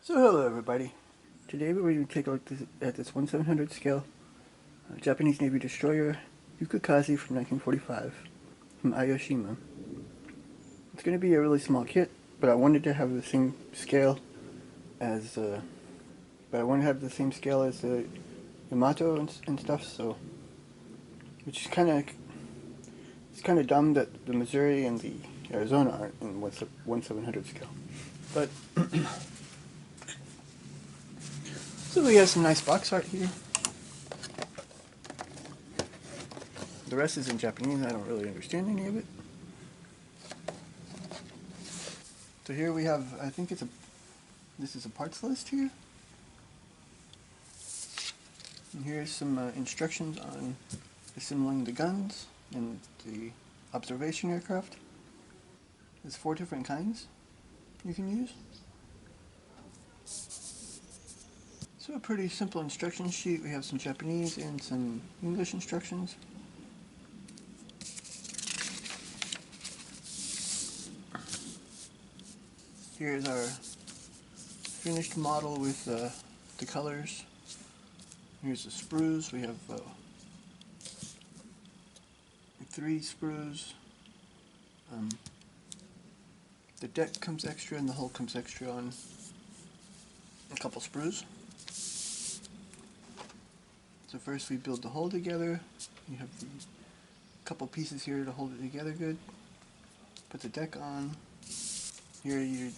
So hello everybody. Today we're going to take a look at this 1/700 scale Japanese Navy destroyer Yukikaze from 1945 from Aoshima. It's going to be a really small kit, but I wanted to have the same scale as the Yamato and stuff. So, which is kind of dumb that the Missouri and the Arizona aren't in 1/700 scale, but. So we have some nice box art here. The rest is in Japanese. I don't really understand any of it. So here we have, I think this is a parts list here. And here's some instructions on assembling the guns and the observation aircraft. There's 4 different kinds you can use. So a pretty simple instruction sheet. We have some Japanese and some English instructions. Here's our finished model with the colors. Here's the sprues. We have 3 sprues. The deck comes extra and the hull comes extra on a couple sprues. So first we build the hull together. You have the couple pieces here to hold it together good. Put the deck on. Here you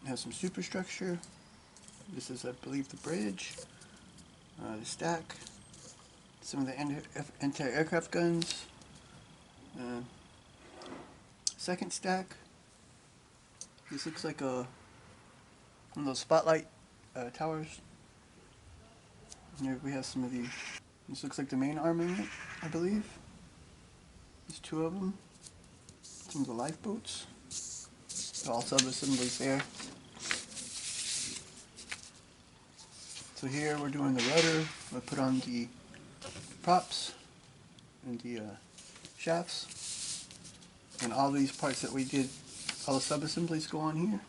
have some superstructure. This is, I believe, the bridge, the stack, some of the anti-aircraft guns, second stack. This looks like one of those spotlight towers. And here we have some of the, this looks like the main armament, I believe. There's 2 of them. Some of the lifeboats. They're all sub-assemblies there. So here we're doing the rudder. We put on the props and the shafts. And all these parts that we did, all the sub-assemblies go on here.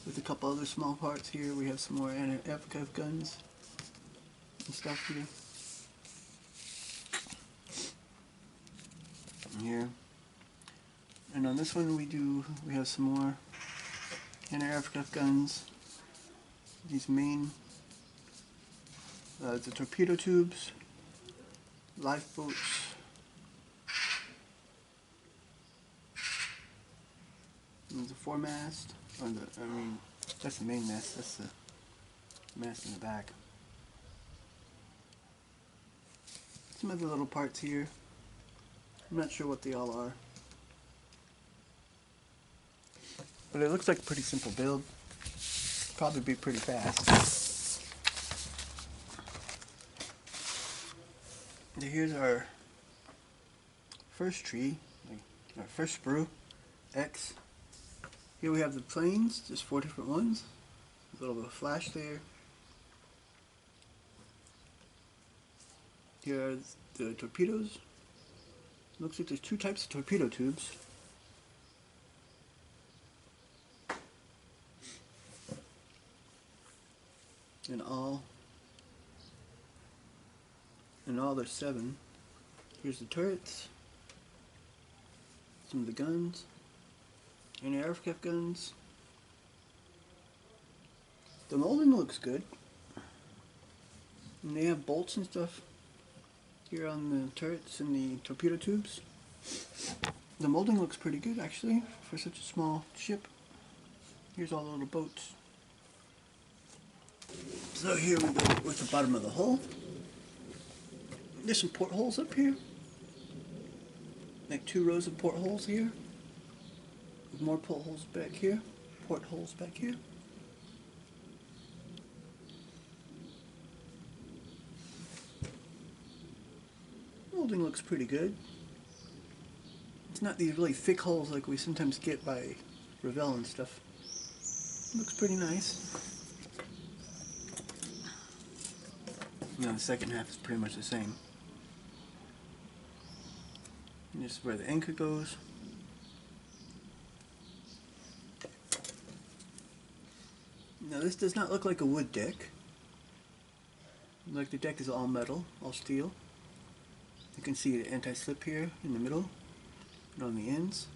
With a couple other small parts here. We have some more anti-aircraft guns and stuff here. And here. And on this one we have some more anti-aircraft guns. These main, the torpedo tubes, lifeboats, and the foremast, that's the main mast, that's the mast in the back. Some other little parts here. I'm not sure what they all are. But it looks like a pretty simple build. Probably be pretty fast. Here's our first tree, our first sprue, X. Here we have the planes, just 4 different ones. A little bit of flash there. Here are the torpedoes. Looks like there's 2 types of torpedo tubes. In all there's 7. Here's the turrets, some of the guns, and aircraft guns. The molding looks good. And they have bolts and stuff here on the turrets and the torpedo tubes. The molding looks pretty good actually for such a small ship. Here's all the little boats. So here we go with the bottom of the hull. There's some portholes up here. Like 2 rows of portholes here. With more portholes back here. Portholes back here. Molding looks pretty good. It's not these really thick holes like we sometimes get by Revell and stuff. Looks pretty nice. Now the second half is pretty much the same. And this is where the anchor goes. Now this does not look like a wood deck. Like the deck is all metal, all steel. You can see the anti-slip here in the middle and on the ends.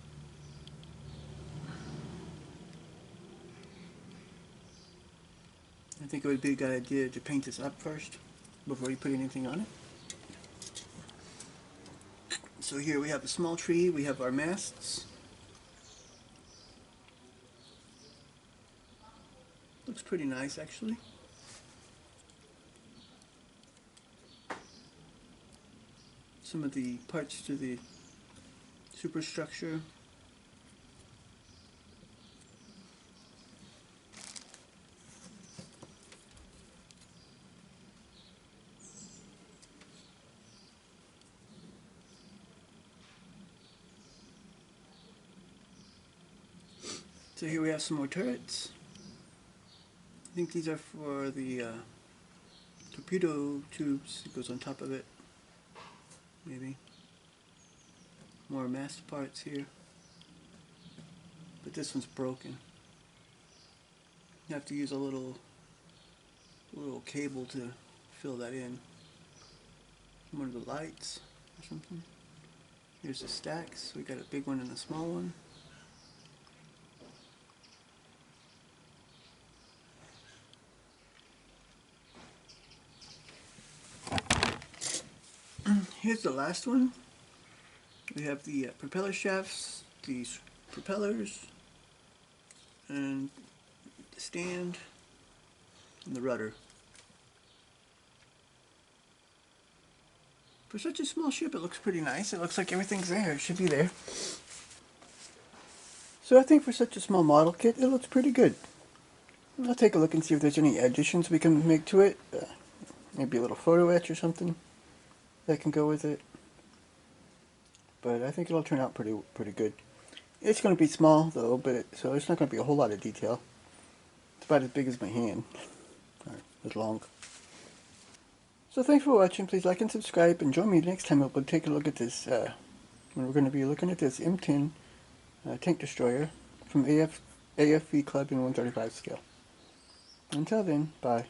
I think it would be a good idea to paint this up first before you put anything on it. So here we have a small tree, we have our masts. Looks pretty nice actually. Some of the parts to the superstructure. So here we have some more turrets. I think these are for the torpedo tubes that goes on top of it. Maybe. More mast parts here. But this one's broken. You have to use a little cable to fill that in. One of the lights or something. Here's the stacks. We got a big one and a small one. Here's the last one. We have the propeller shafts, these propellers, and the stand, and the rudder. For such a small ship, it looks pretty nice. It looks like everything's there. It should be there. So I think for such a small model kit, it looks pretty good. I'll take a look and see if there's any additions we can make to it. Maybe a little photo etch or something that can go with it. But I think it'll turn out pretty good. It's going to be small though, so it's not going to be a whole lot of detail. It's about as big as my hand, or as long. So thanks for watching. Please like and subscribe, and join me next time we'll take a look at this. When we're going to be looking at this M10 tank destroyer from AFV Club in 135 scale. Until then, bye.